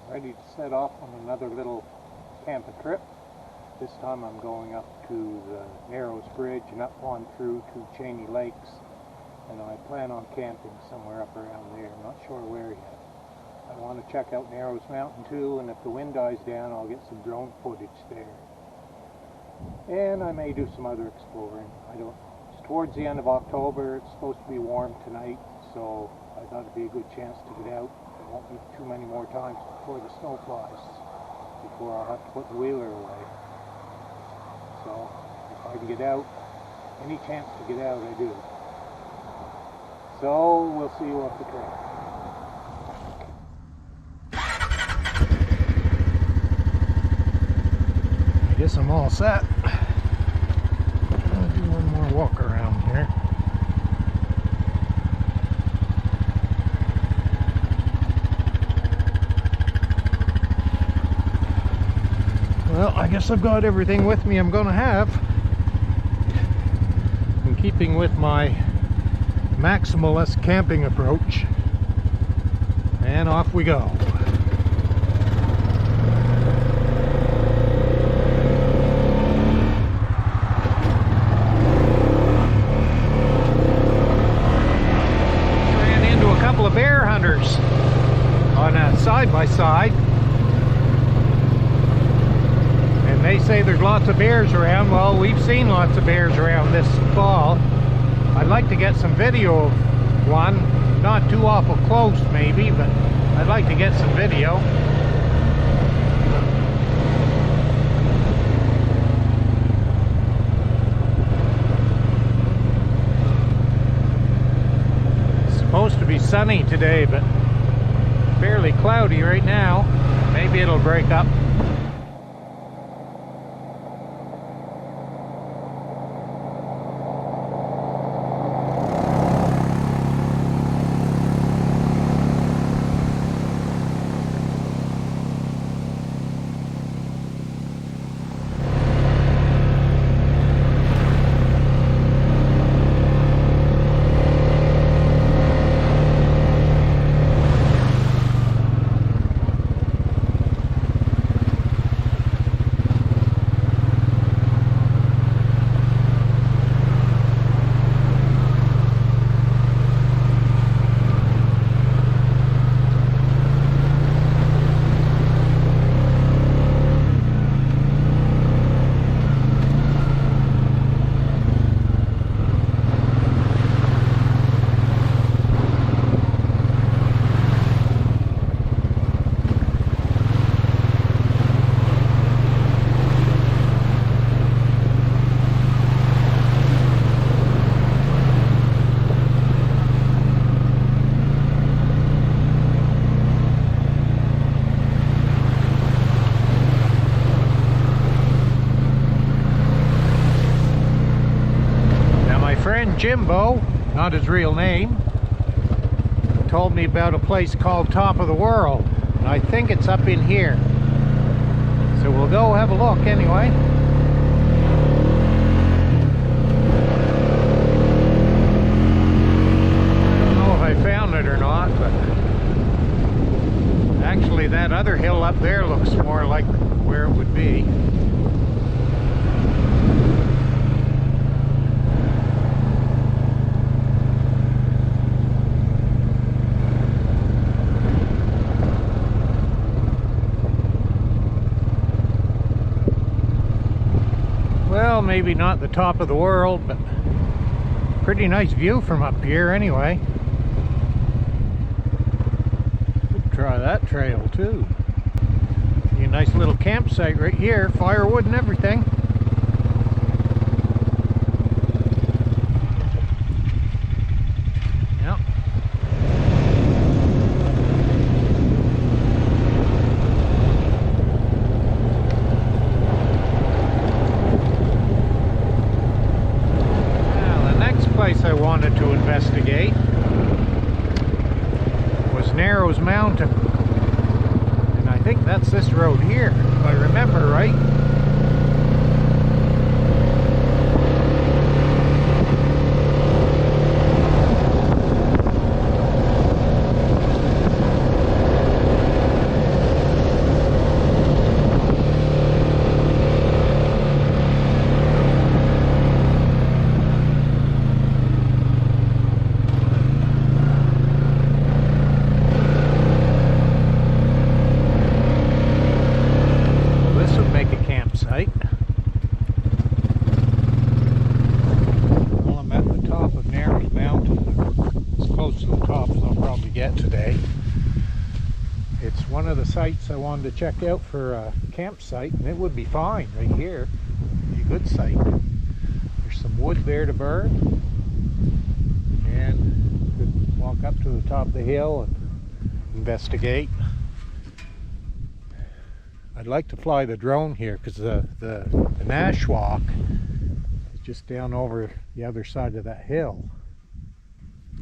Ready to set off on another little camping trip. This time I'm going up to the Narrows Bridge and up on through to Chainy Lakes, and I plan on camping somewhere up around there. I'm not sure where yet. I want to check out Narrows Mountain too, and if the wind dies down I'll get some drone footage there. And I may do some other exploring. I don't know. It's towards the end of October. It's supposed to be warm tonight, so I thought it'd be a good chance to get out. There won't be too many more times before the snow flies, before I'll have to put the wheeler away. So if I can get out, any chance to get out, I do. So we'll see you up the trail. I guess I'm all set. I'll do one more walk around here. Well, I guess I've got everything with me I'm going to have. In keeping with my maximalist camping approach. And off we go. Ran into a couple of bear hunters on a side-by-side. They say there's lots of bears around. Well, we've seen lots of bears around this fall. I'd like to get some video of one. Not too awful close maybe, but I'd like to get some video. It's supposed to be sunny today, but fairly cloudy right now. Maybe it'll break up. Jimbo, not his real name, told me about a place called Top of the World. And I think it's up in here. So we'll go have a look anyway. I don't know if I found it or not, but actually that other hill up there looks more like where it would be. Well, maybe not the top of the world, but pretty nice view from up here anyway. Could try that trail too. Be a nice little campsite right here, firewood and everything. Yep. I wanted to investigate was Narrows Mountain, and I think that's this road here, if I remember right. one of the sites I wanted to check out for a campsite, and it would be fine right here. It'd be a good site. There's some wood there to burn, and could walk up to the top of the hill and investigate. I'd like to fly the drone here because the Nashwauk is just down over the other side of that hill.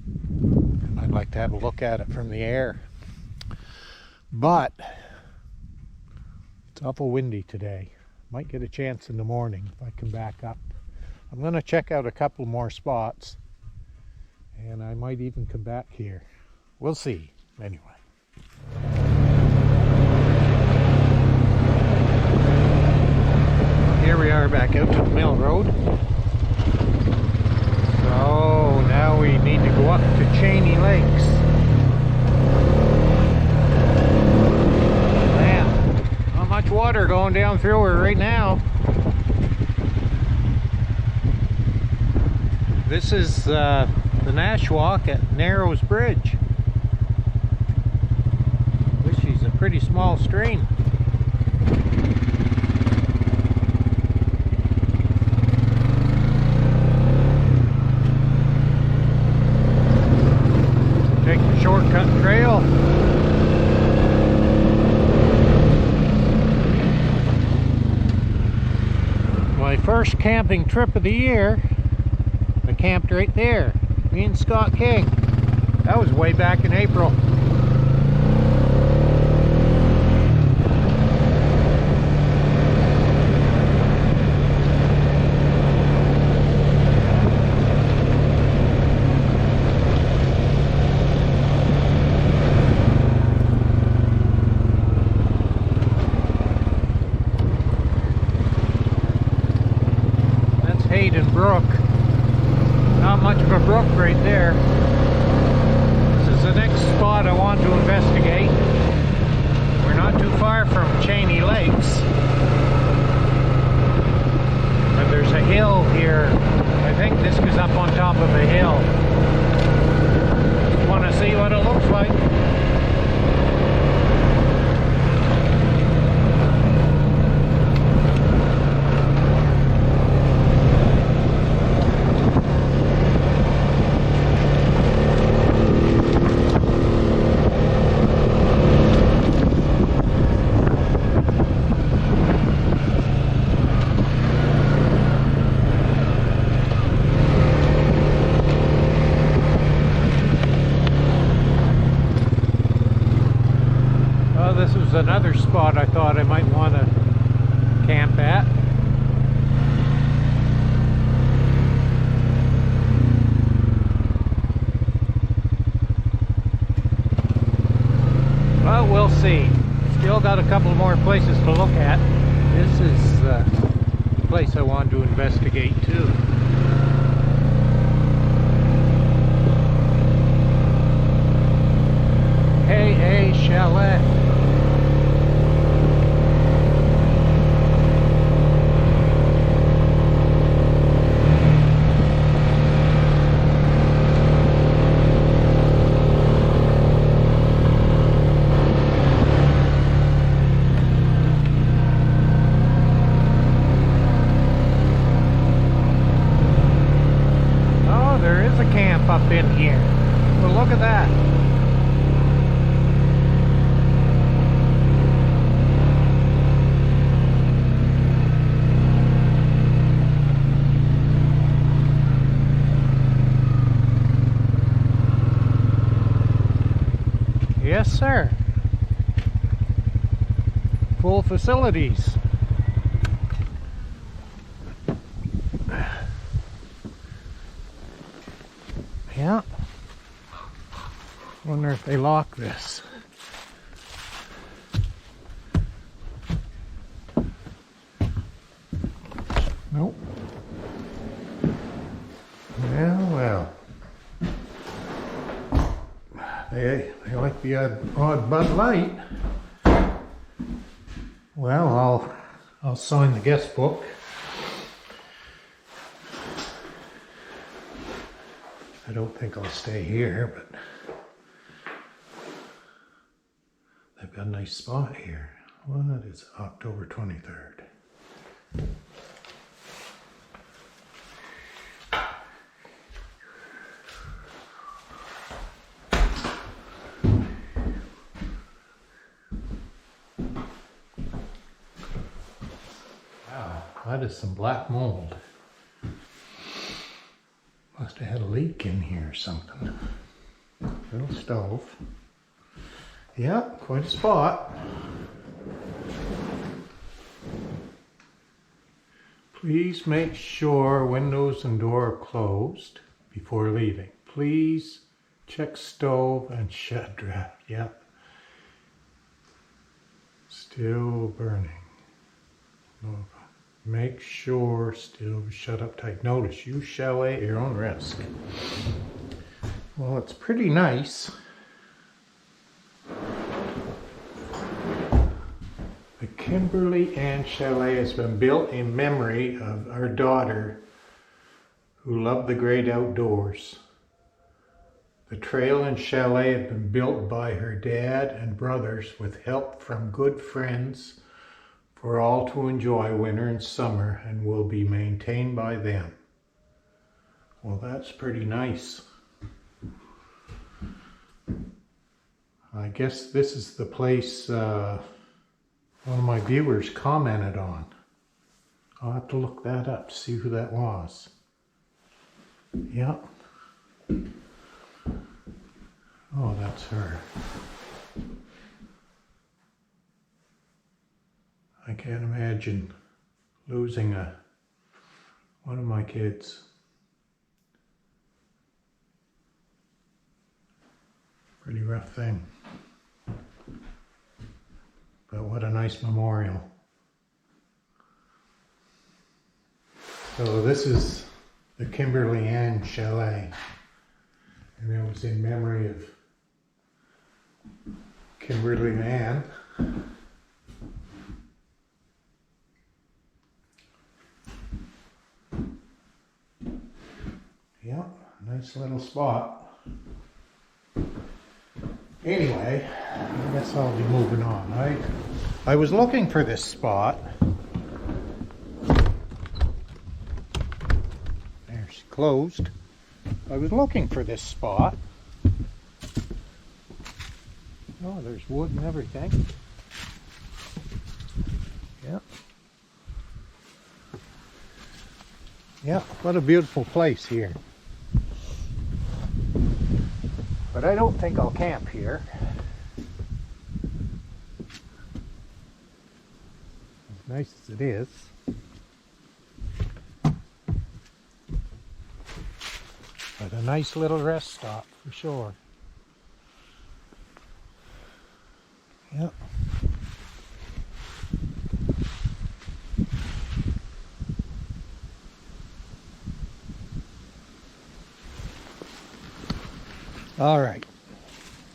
And I'd like to have a look at it from the air. But it's awful windy today. Might get a chance in the morning if I come back up. I'm going to check out a couple more spots, and I might even come back here. We'll see. Anyway. Here we are back out to the Mill Road. So now we need to go up to Chainy Lakes. Man, not much water going down through her right now. This is the Nashwauk at Narrows Bridge, which is a pretty small stream. Take the shortcut trail. My first camping trip of the year. I camped right there. Me and Scott King. That was way back in April. Brook. Not much of a brook right there. This is the next spot I want to investigate. We're not too far from Chainy Lakes. But there's a hill here. I think this goes up on top of a hill. Want to see what it looks like? Another spot I thought I might want to camp at. Well, we'll see. Still got a couple more places to look at. This is the place I wanted to investigate too. KA Chalet. Up in here. Well, look at that. Yes, sir. Full facilities. Yeah. Wonder if they lock this. Nope. Well. They like the odd Bud Light. Well, I'll sign the guest book. I don't think I'll stay here, but they've got a nice spot here. What is October 23rd? Wow, that is some black mold. Must have had a leak in here or something. Little stove. Yeah, quite a spot. Please make sure windows and door are closed before leaving. Please check stove and shed draft. Yep. Still burning. Make sure still shut up tight. Notice, use chalet at your own risk. Well, it's pretty nice. The Kimberley Ann Chalet has been built in memory of our daughter who loved the great outdoors. The trail and chalet have been built by her dad and brothers with help from good friends for all to enjoy winter and summer, and will be maintained by them. Well, that's pretty nice. I guess this is the place one of my viewers commented on. I'll have to look that up to see who that was. Yep. Oh, that's her. I can't imagine losing one of my kids. Pretty rough thing. But what a nice memorial. So this is the Kimberley Ann Chalet. And it was in memory of Kimberley Ann. Yep, nice little spot. Anyway, I guess I'll be moving on. I was looking for this spot. There's closed. I was looking for this spot. Oh, there's wood and everything. Yep. Yep, what a beautiful place here. But I don't think I'll camp here. As nice as it is. But a nice little rest stop for sure. Yep. All right,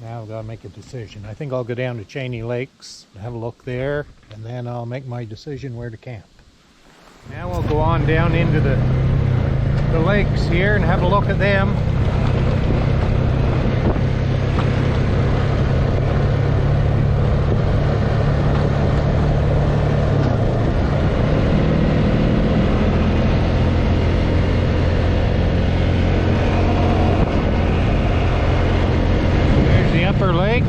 now I've got to make a decision. I think I'll go down to Chainy Lakes, have a look there, and then I'll make my decision where to camp. Now we'll go on down into the lakes here and have a look at them. Lake.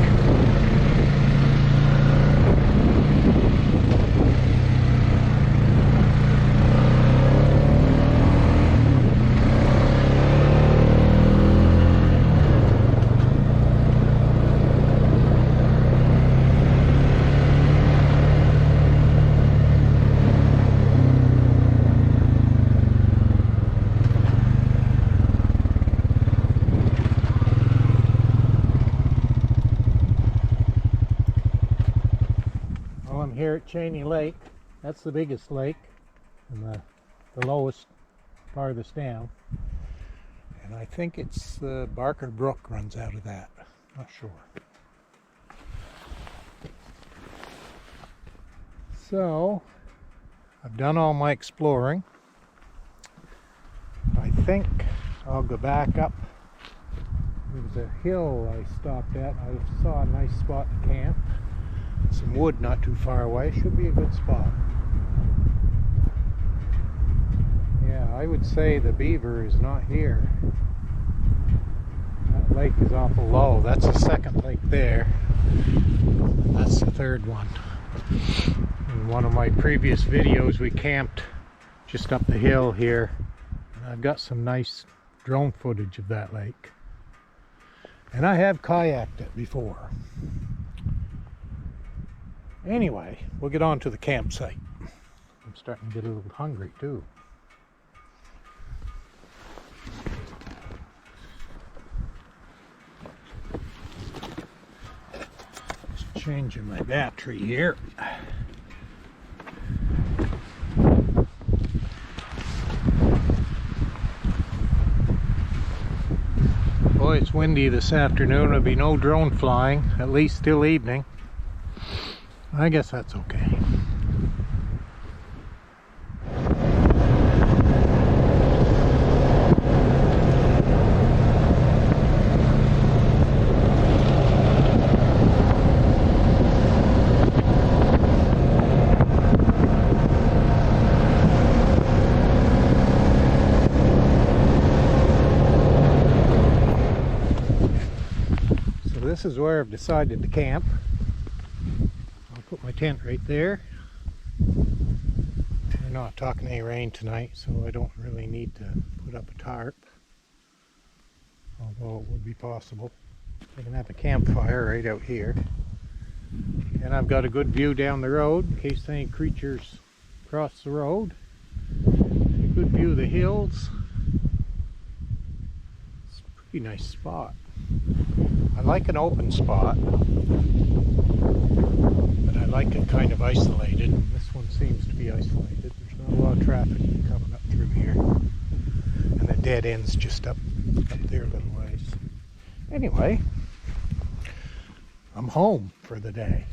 Here at Chainy Lake. That's the biggest lake and the lowest farthest down, and I think it's the Barker Brook runs out of that. Not sure. So I've done all my exploring. I think I'll go back up. There was a hill I stopped at. I saw a nice spot to camp. got some wood not too far away. Should be a good spot. Yeah, I would say the beaver is not here. That lake is awful low. That's the second lake there. That's the third one. In one of my previous videos we camped just up the hill here. I've got some nice drone footage of that lake. And I have kayaked it before. Anyway, we'll get on to the campsite. I'm starting to get a little hungry too. Just changing my battery here. Boy, it's windy this afternoon. There'll be no drone flying, at least till evening. I guess that's okay. This is where I've decided to camp. I'll put my tent right there. We're not talking any rain tonight, so I don't really need to put up a tarp, although it would be possible. I can have a campfire right out here, and I've got a good view down the road in case any creatures cross the road. A good view of the hills. It's a pretty nice spot. I like an open spot, but I like it kind of isolated. And this one seems to be isolated. There's not a lot of traffic coming up through here. And the dead end's just up there a little ways. Anyway, I'm home for the day.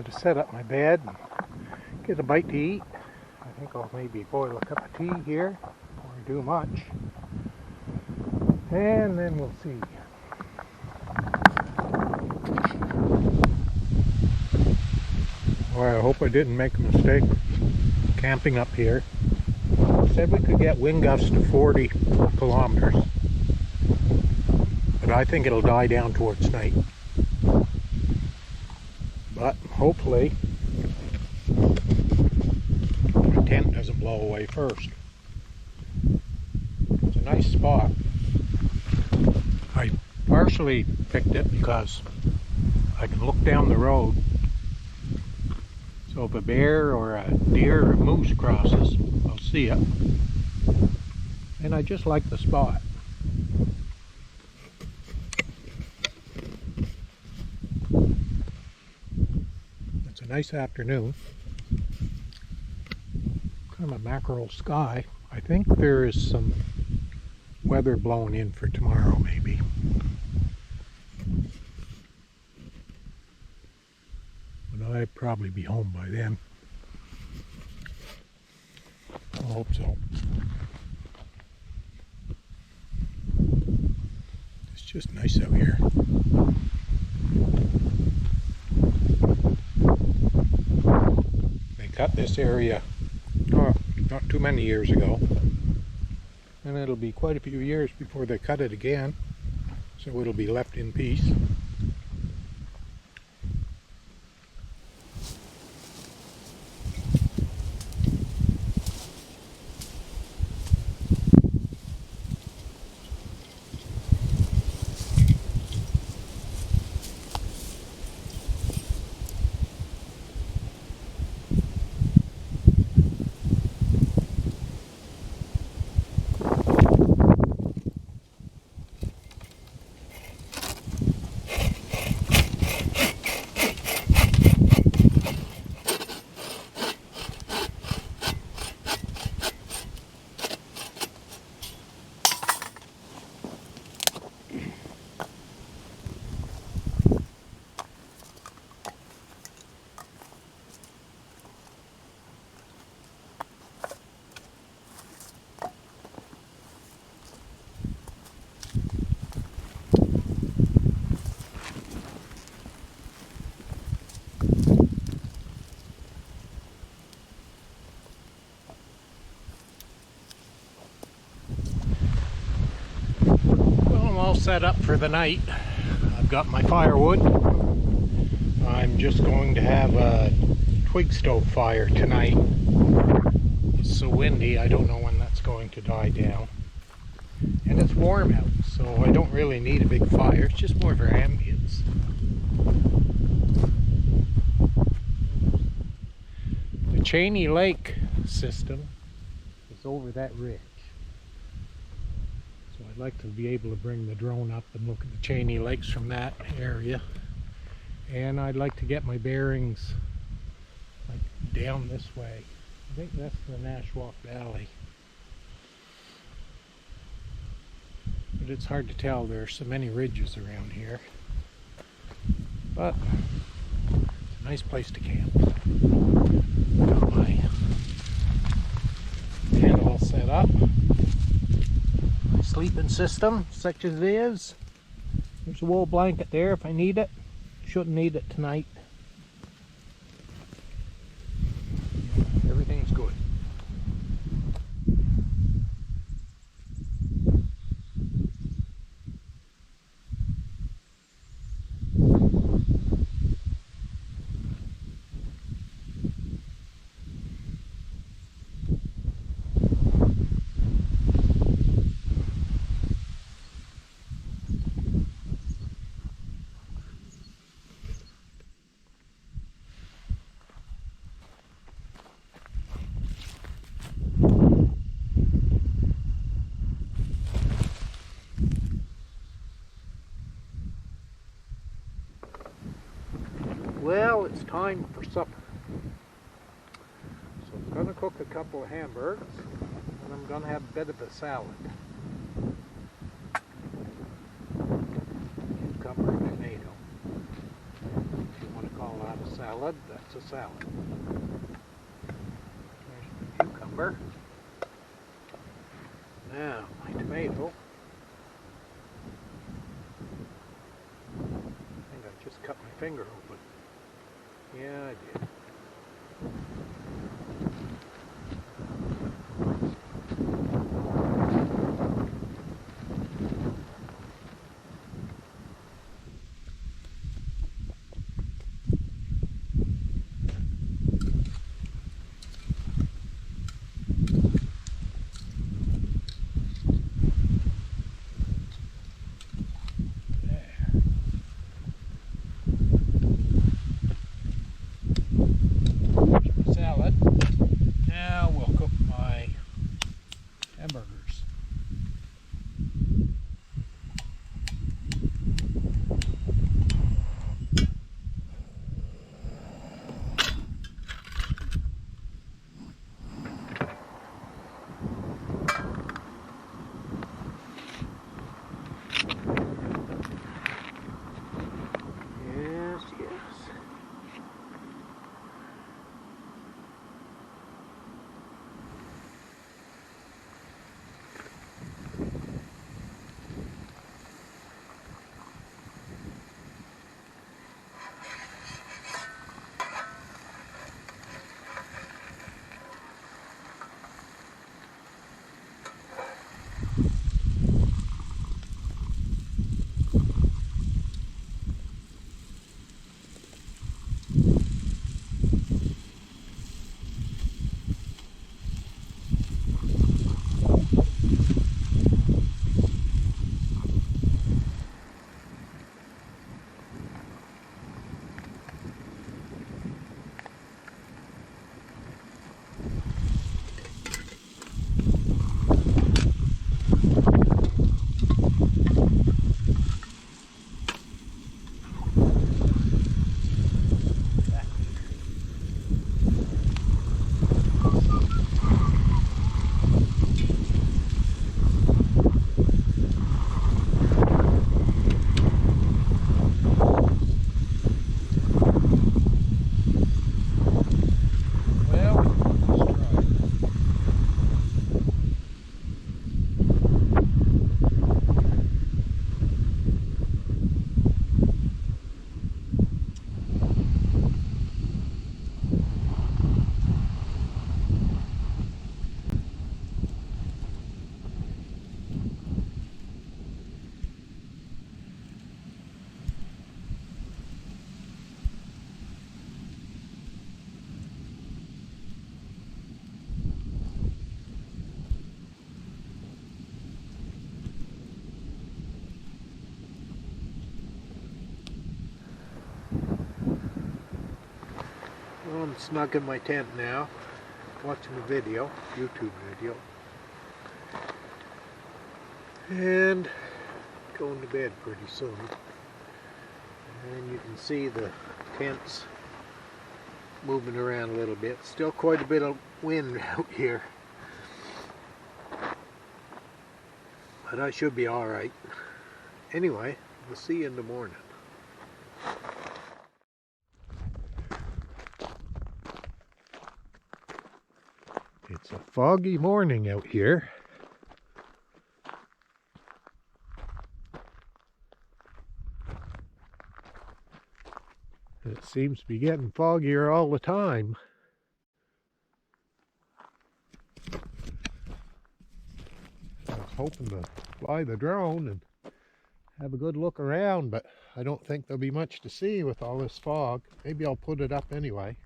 Could have set up my bed and get a bite to eat. I think I'll maybe boil a cup of tea here before I do much. And then we'll see. Boy, I hope I didn't make a mistake camping up here. Said we could get wind gusts to 40 kilometers. But I think it'll die down towards night. But hopefully my tent doesn't blow away first. It's a nice spot. I partially picked it because I can look down the road. So if a bear or a deer or a moose crosses, I'll see it. And I just like the spot. It's a nice afternoon. Kind of a mackerel sky. I think there is some weather blowing in for tomorrow maybe. I'd probably be home by then. I hope so. It's just nice out here. They cut this area not too many years ago, and it'll be quite a few years before they cut it again, so it'll be left in peace. Set up for the night. I've got my firewood. I'm just going to have a twig stove fire tonight. It's so windy, I don't know when that's going to die down. And it's warm out, so I don't really need a big fire. It's just more for ambience. The Chainy Lake system is over that ridge. I'd like to be able to bring the drone up and look at the Chainy Lakes from that area. And I'd like to get my bearings like down this way. I think that's the Nashwauk Valley. But it's hard to tell, there are so many ridges around here. But it's a nice place to camp. Got my tent all set up. Sleeping system, such as it is. There's a wool blanket there if I need it. Shouldn't need it tonight. Everything's good. Well, it's time for supper. So I'm going to cook a couple of hamburgers, and I'm going to have a bit of a salad. Cucumber and tomato, if you want to call that a salad. salad. That's a salad. There's my cucumber. Now my tomato. I think I just cut my finger open. Yeah, I did. Salad. Now we'll cook my hamburgers. Yes, yes. Well, I'm snug in my tent now, watching a video, YouTube video, and going to bed pretty soon. And you can see the tents moving around a little bit. Still quite a bit of wind out here, but I should be alright. Anyway, we'll see you in the morning. It's a foggy morning out here. It seems to be getting foggier all the time. I was hoping to fly the drone and have a good look around, but I don't think there'll be much to see with all this fog. Maybe I'll put it up anyway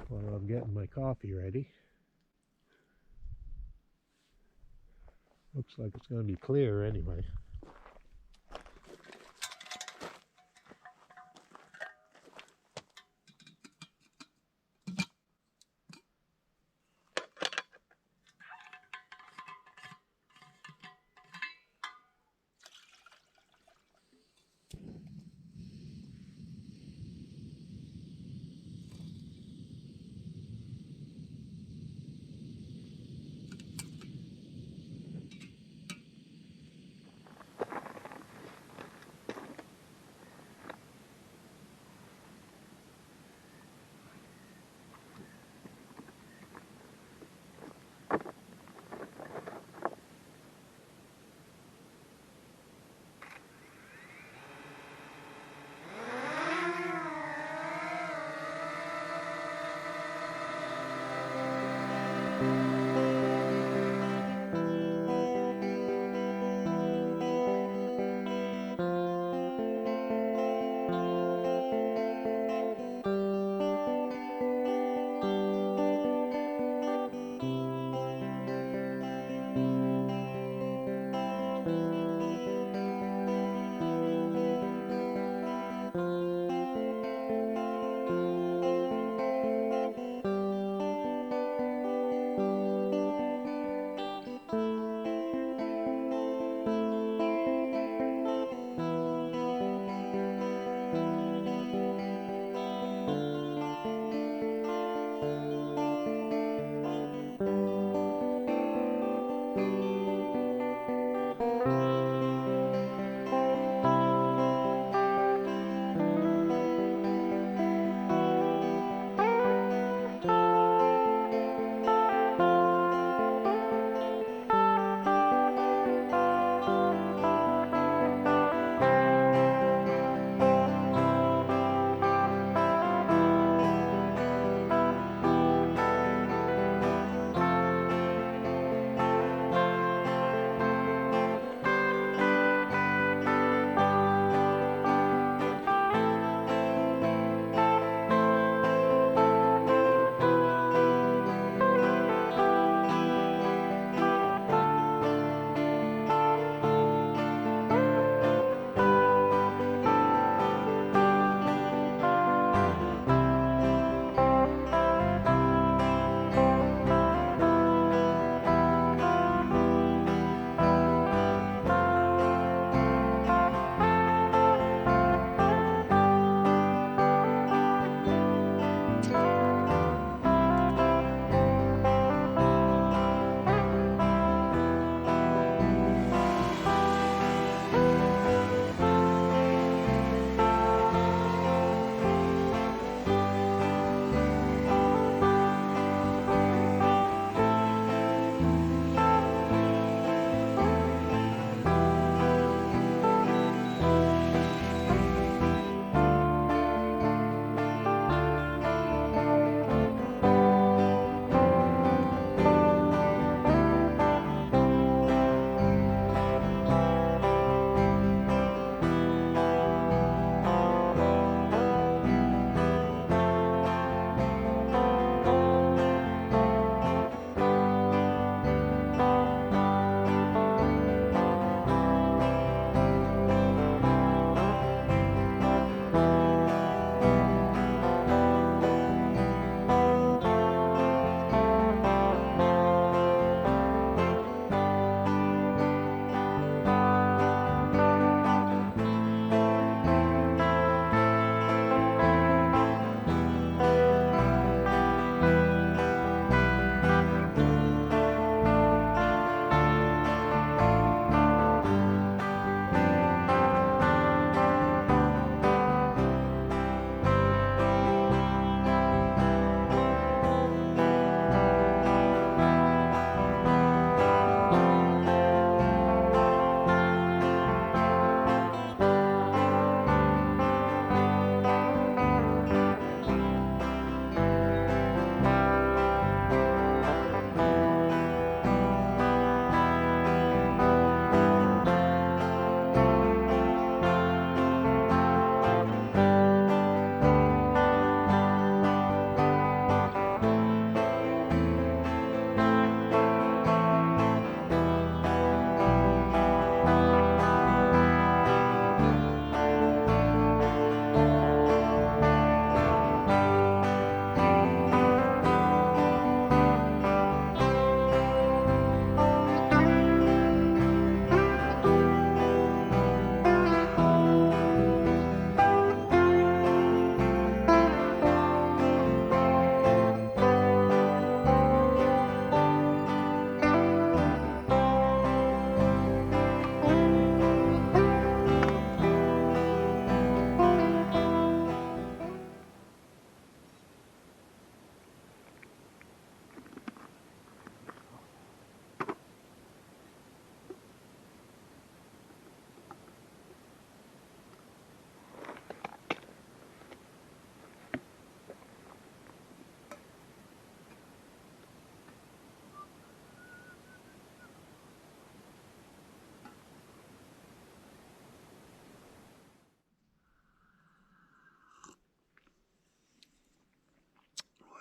while I'm getting my coffee ready. Looks like it's going to be clear anyway.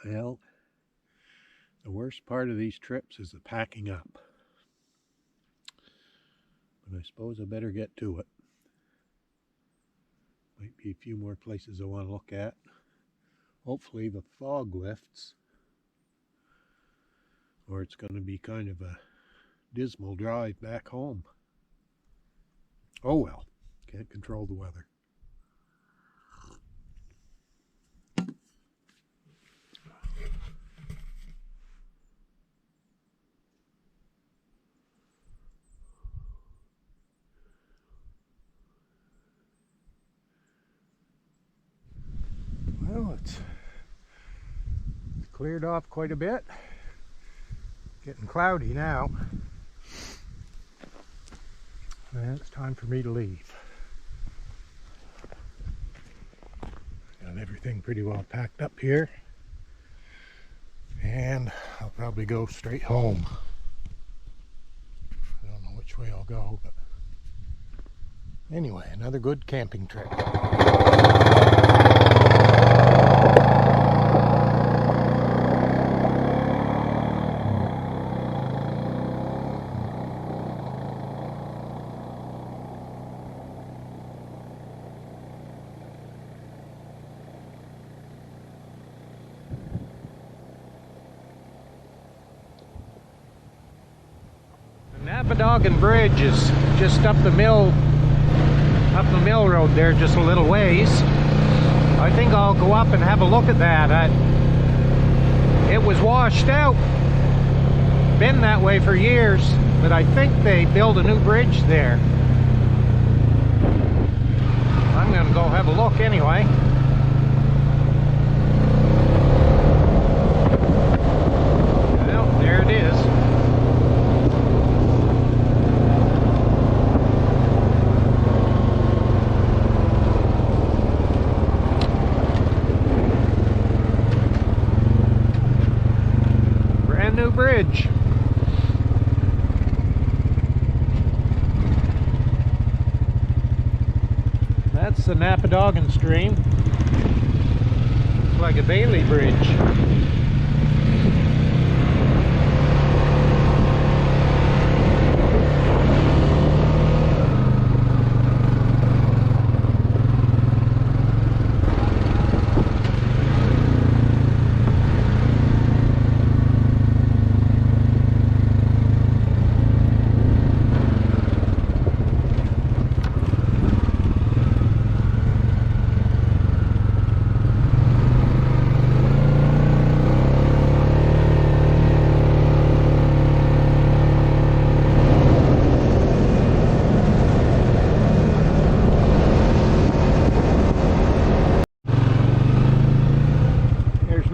Well, the worst part of these trips is the packing up. But I suppose I better get to it. Might be a few more places I want to look at. Hopefully the fog lifts, or it's going to be kind of a dismal drive back home. Oh well, can't control the weather. Well, it's cleared off quite a bit. Getting cloudy now. And it's time for me to leave. Got everything pretty well packed up here. And I'll probably go straight home. I don't know which way I'll go, but anyway, another good camping trip. Napadogan Bridge is just up the mill road there, just a little ways. I think I'll go up and have a look at that. It was washed out, been that way for years, but I think they built a new bridge there. I'm gonna go have a look anyway. Well, there it is. New bridge. That's the Napadogan stream. It's like a Bailey bridge.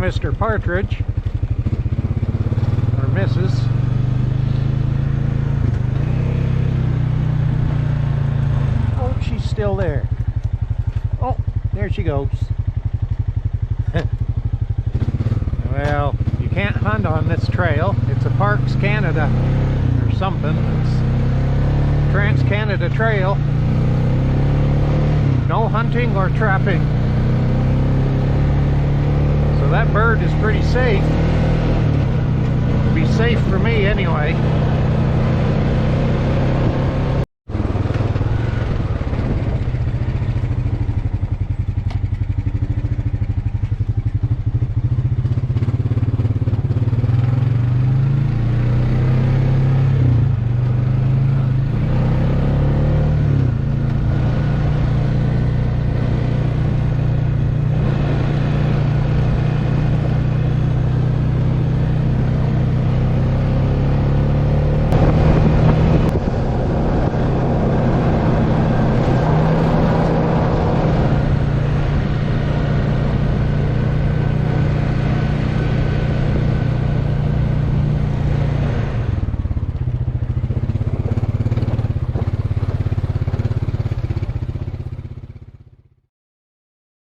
Mr. Partridge, or Mrs. Oh, she's still there. Oh, there she goes. Well, you can't hunt on this trail. It's a Parks Canada or something. It's Trans-Canada Trail. No hunting or trapping. That bird is pretty safe. It'll be safe for me anyway.